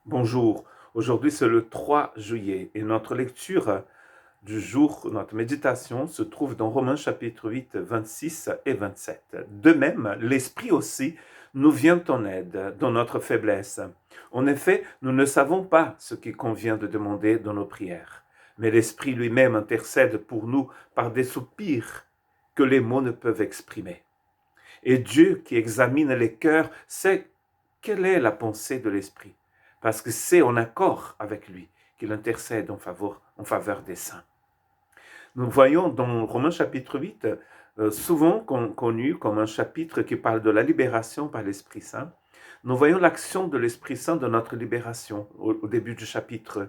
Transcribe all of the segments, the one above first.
Bonjour, aujourd'hui c'est le 3 juillet et notre lecture du jour, notre méditation se trouve dans Romains chapitre 8, 26 et 27. De même, l'Esprit aussi nous vient en aide dans notre faiblesse. En effet, nous ne savons pas ce qu'il convient de demander dans nos prières, mais l'Esprit lui-même intercède pour nous par des soupirs que les mots ne peuvent exprimer. Et Dieu qui examine les cœurs sait quelle est la pensée de l'Esprit, parce que c'est en accord avec lui qu'il intercède en faveur des saints. Nous voyons dans Romains chapitre 8, souvent connu comme un chapitre qui parle de la libération par l'Esprit Saint. Nous voyons l'action de l'Esprit Saint de notre libération au début du chapitre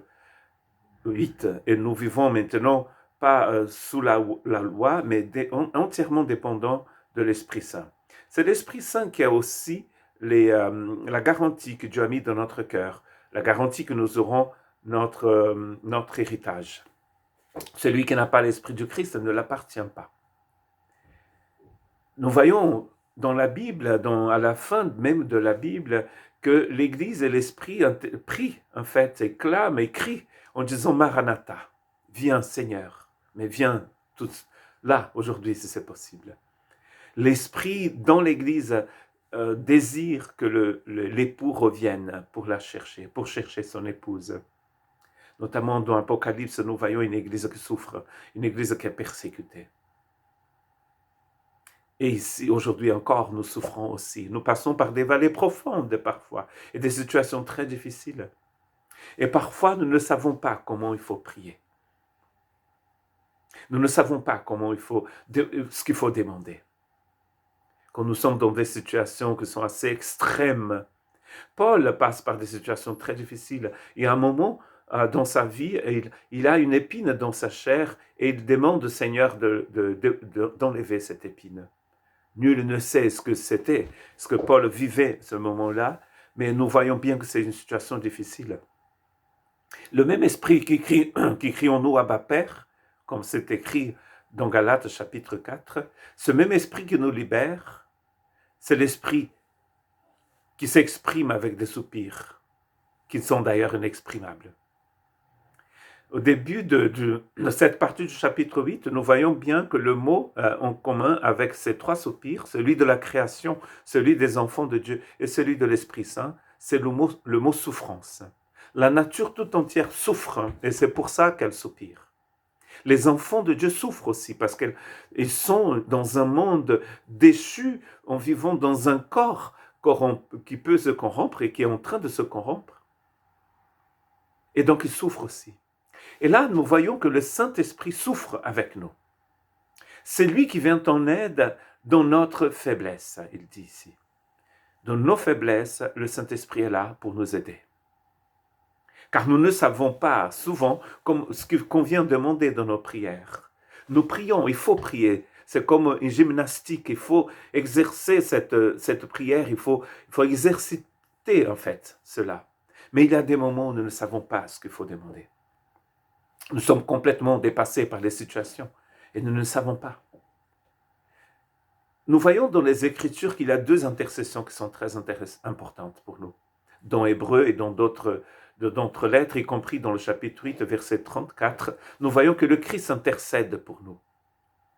8. Et nous vivons maintenant pas sous la loi, mais entièrement dépendants de l'Esprit Saint. C'est l'Esprit Saint qui a aussi la garantie que Dieu a mis dans notre cœur, la garantie que nous aurons notre héritage. Celui qui n'a pas l'Esprit du Christ ne l'appartient pas. Nous voyons dans la Bible, à la fin même de la Bible, que l'Église et l'Esprit prient, en fait, et clament et crient en disant Maranatha, viens Seigneur, mais viens tout là, aujourd'hui, si c'est possible. L'Esprit dans l'Église désire que l'époux revienne pour la chercher, pour chercher son épouse. Notamment dans l'Apocalypse, nous voyons une Église qui souffre, une Église qui est persécutée. Et ici, aujourd'hui encore, nous souffrons aussi. Nous passons par des vallées profondes parfois et des situations très difficiles. Et parfois, nous ne savons pas comment il faut prier. Nous ne savons pas ce qu'il faut demander. Quand nous sommes dans des situations qui sont assez extrêmes, Paul passe par des situations très difficiles. Il y a un moment dans sa vie, il a une épine dans sa chair et il demande au Seigneur d'enlever cette épine. Nul ne sait ce que c'était, ce que Paul vivait ce moment-là, mais nous voyons bien que c'est une situation difficile. Le même esprit qui crie en nous Abba Père, comme c'est écrit dans Galates chapitre 4, ce même esprit qui nous libère, c'est l'esprit qui s'exprime avec des soupirs, qui sont d'ailleurs inexprimables. Au début de cette partie du chapitre 8, nous voyons bien que le mot en commun avec ces trois soupirs, celui de la création, celui des enfants de Dieu et celui de l'Esprit Saint, c'est le mot souffrance. La nature tout entière souffre et c'est pour ça qu'elle soupire. Les enfants de Dieu souffrent aussi parce qu'ils sont dans un monde déchu en vivant dans un corps qui peut se corrompre et qui est en train de se corrompre. Et donc ils souffrent aussi. Et là, nous voyons que le Saint-Esprit souffre avec nous. C'est lui qui vient en aide dans notre faiblesse, il dit ici. Dans nos faiblesses, le Saint-Esprit est là pour nous aider. Car nous ne savons pas souvent ce qu'on vient demander dans nos prières. Nous prions, il faut prier. C'est comme une gymnastique, il faut exercer cette prière, il faut exercer en fait cela. Mais il y a des moments où nous ne savons pas ce qu'il faut demander. Nous sommes complètement dépassés par les situations et nous ne savons pas. Nous voyons dans les Écritures qu'il y a deux intercessions qui sont très importantes pour nous. Dans Hébreu et dans d'autres lettres, y compris dans le chapitre 8, verset 34, nous voyons que le Christ intercède pour nous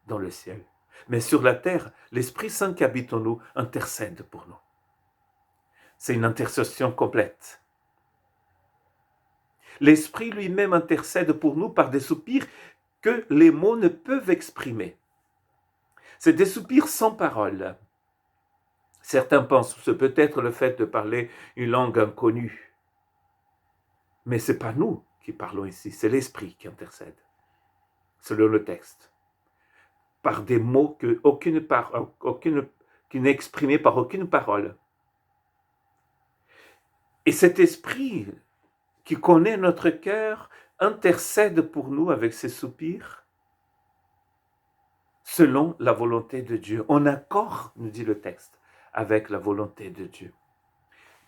dans le ciel. Mais sur la terre, l'Esprit Saint qui habite en nous intercède pour nous. C'est une intercession complète. L'Esprit lui-même intercède pour nous par des soupirs que les mots ne peuvent exprimer. C'est des soupirs sans parole. Certains pensent que c'est peut-être le fait de parler une langue inconnue. Mais ce n'est pas nous qui parlons ici, c'est l'Esprit qui intercède, selon le texte. Par des mots qui n'est exprimé par aucune parole. Et cet Esprit qui connaît notre cœur intercède pour nous avec ses soupirs selon la volonté de Dieu, en accord, nous dit le texte, avec la volonté de Dieu.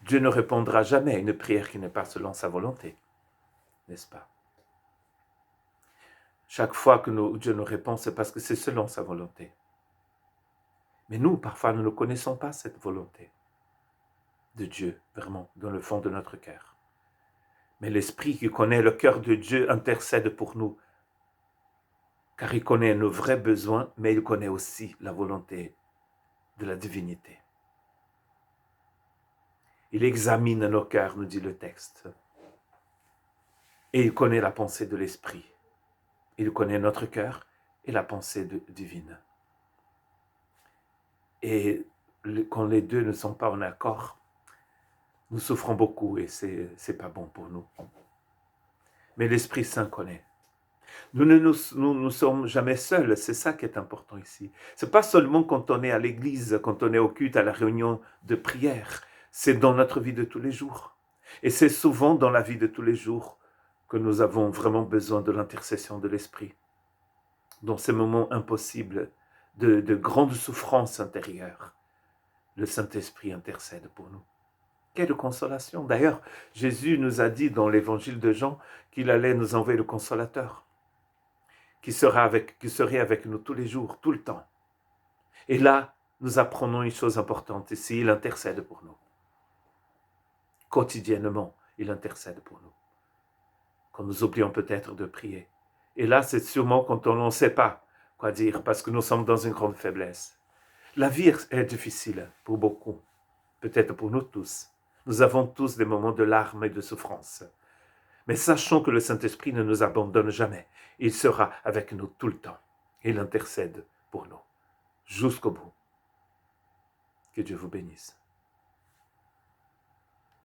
Dieu ne répondra jamais à une prière qui n'est pas selon sa volonté, n'est-ce pas? Chaque fois que Dieu nous répond, c'est parce que c'est selon sa volonté. Mais nous, parfois, nous ne connaissons pas cette volonté de Dieu, vraiment, dans le fond de notre cœur. Mais l'Esprit qui connaît le cœur de Dieu intercède pour nous, car il connaît nos vrais besoins, mais il connaît aussi la volonté de la divinité. Il examine nos cœurs, nous dit le texte. Et il connaît la pensée de l'Esprit. Il connaît notre cœur et la pensée divine. Et quand les deux ne sont pas en accord, nous souffrons beaucoup et c'est pas bon pour nous. Mais l'Esprit Saint connaît. Nous sommes jamais seuls, c'est ça qui est important ici. C'est pas seulement quand on est à l'église, quand on est au culte, à la réunion de prière. C'est dans notre vie de tous les jours. Et c'est souvent dans la vie de tous les jours que nous avons vraiment besoin de l'intercession de l'Esprit. Dans ces moments impossibles de grande souffrance intérieure, le Saint-Esprit intercède pour nous. Quelle consolation! D'ailleurs, Jésus nous a dit dans l'évangile de Jean qu'il allait nous envoyer le consolateur, qui serait avec nous tous les jours, tout le temps. Et là, nous apprenons une chose importante ici, il intercède pour nous. Quotidiennement, il intercède pour nous. Quand nous oublions peut-être de prier. Et là, c'est sûrement quand on ne sait pas quoi dire, parce que nous sommes dans une grande faiblesse. La vie est difficile pour beaucoup, peut-être pour nous tous. Nous avons tous des moments de larmes et de souffrance. Mais sachons que le Saint-Esprit ne nous abandonne jamais. Il sera avec nous tout le temps. Il intercède pour nous, jusqu'au bout. Que Dieu vous bénisse.